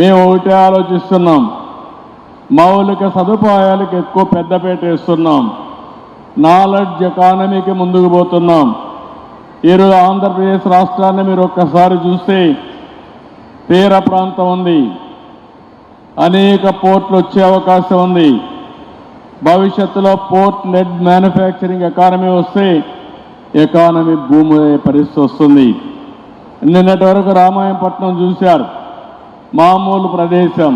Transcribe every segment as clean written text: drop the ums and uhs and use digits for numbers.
మేము ఒకటే ఆలోచిస్తున్నాం, మౌలిక సదుపాయాలకు ఎక్కువ పెద్దపీట వేస్తున్నాం, నాలెడ్జ్ ఎకానమీకి ముందుకు పోతున్నాం. ఈరోజు ఆంధ్రప్రదేశ్ రాష్ట్రాన్ని మీరు ఒక్కసారి చూస్తే తీర ప్రాంతం ఉంది, అనేక పోర్ట్లు వచ్చే అవకాశం ఉంది. భవిష్యత్తులో పోర్ట్ లెడ్ మ్యానుఫ్యాక్చరింగ్ ఎకానమీ వస్తే ఎకానమీ భూమి పరిస్థితి వస్తుంది. నిన్నటి వరకు రామాయంపట్నం చూశారు, మామూలు ప్రదేశం.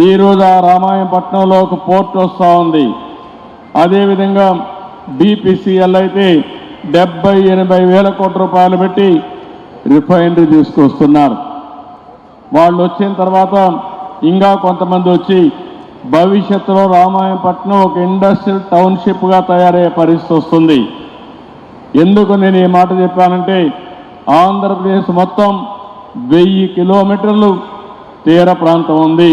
ఈరోజు ఆ రామాయంపట్నంలో ఒక పోర్ట్ వస్తూ ఉంది. అదేవిధంగా బీపీసీఎల్ అయితే 70-80 వేల కోట్ల రూపాయలు పెట్టి రిఫైనరీ తీసుకొస్తున్నారు. వాళ్ళు వచ్చిన తర్వాత ఇంకా కొంతమంది వచ్చి భవిష్యత్తులో రామాయంపట్నం ఒక ఇండస్ట్రియల్ టౌన్షిప్గా తయారయ్యే పరిస్థితి వస్తుంది. ఎందుకు నేను ఈ మాట చెప్పానంటే, ఆంధ్రప్రదేశ్ మొత్తం 1000 కిలోమీటర్లు తీర ప్రాంతం ఉంది.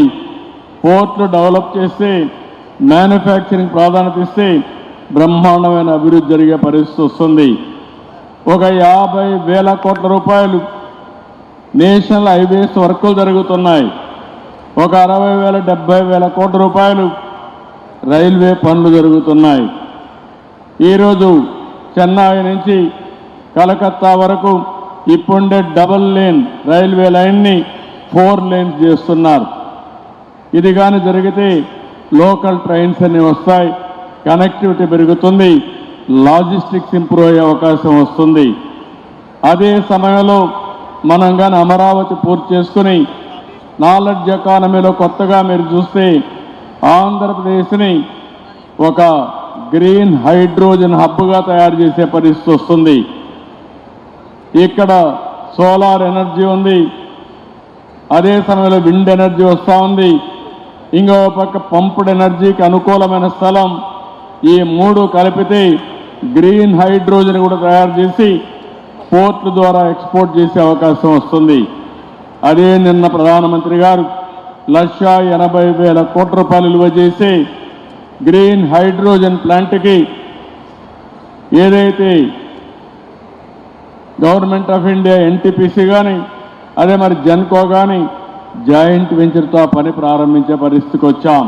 పోర్ట్లు డెవలప్ చేస్తే, మ్యానుఫ్యాక్చరింగ్ ప్రాధాన్యత ఇస్తే బ్రహ్మాండమైన అభివృద్ధి జరిగే పరిస్థితి వస్తుంది. ఒక 50 వేల కోట్ల రూపాయలు నేషనల్ హైవేస్ వర్కులు జరుగుతున్నాయి. ఒక 60,000-70 వేల కోట్ల రూపాయలు రైల్వే పనులు జరుగుతున్నాయి. ఈరోజు చెన్నై నుంచి కలకత్తా వరకు ఇప్పుండే డబుల్ లేన్ రైల్వే లైన్ని 4 లేన్స్ చేస్తున్నారు. ఇది కానీ జరిగితే లోకల్ ట్రైన్స్ అన్ని వస్తాయి, కనెక్టివిటీ పెరుగుతుంది, లాజిస్టిక్స్ ఇంప్రూవ్ అయ్యే అవకాశం వస్తుంది. అదే సమయంలో మనం కానీ అమరావతి పూర్తి చేసుకుని నాలెడ్జ్ ఎకానమీలో కొత్తగా మీరు చూస్తే ఆంధ్రప్రదేశ్ని ఒక గ్రీన్ హైడ్రోజన్ హబ్గా తయారు చేసే పరిస్థితి వస్తుంది. ఇక్కడ సోలార్ ఎనర్జీ ఉంది, అదే సమయంలో విండ్ ఎనర్జీ వస్తూ ఉంది, ఇంకో పక్క పంప్డ్ ఎనర్జీకి అనుకూలమైన స్థలం. ఈ 3 కలిపితే గ్రీన్ హైడ్రోజన్ కూడా తయారు చేసి పోర్ట్ల ద్వారా ఎక్స్పోర్ట్ చేసే అవకాశం వస్తుంది. అదే నిన్న ప్రధానమంత్రి గారు 1,80,000 కోట్ల రూపాయలు విలువ చేసి గ్రీన్ హైడ్రోజన్ ప్లాంట్కి ఏదైతే గవర్నమెంట్ ఆఫ్ ఇండియా ఎన్టీపీసీ కానీ అదే మరి జెన్కో కానీ జాయింట్ వెంచర్తో పని ప్రారంభించే పరిస్థితికి వచ్చాం.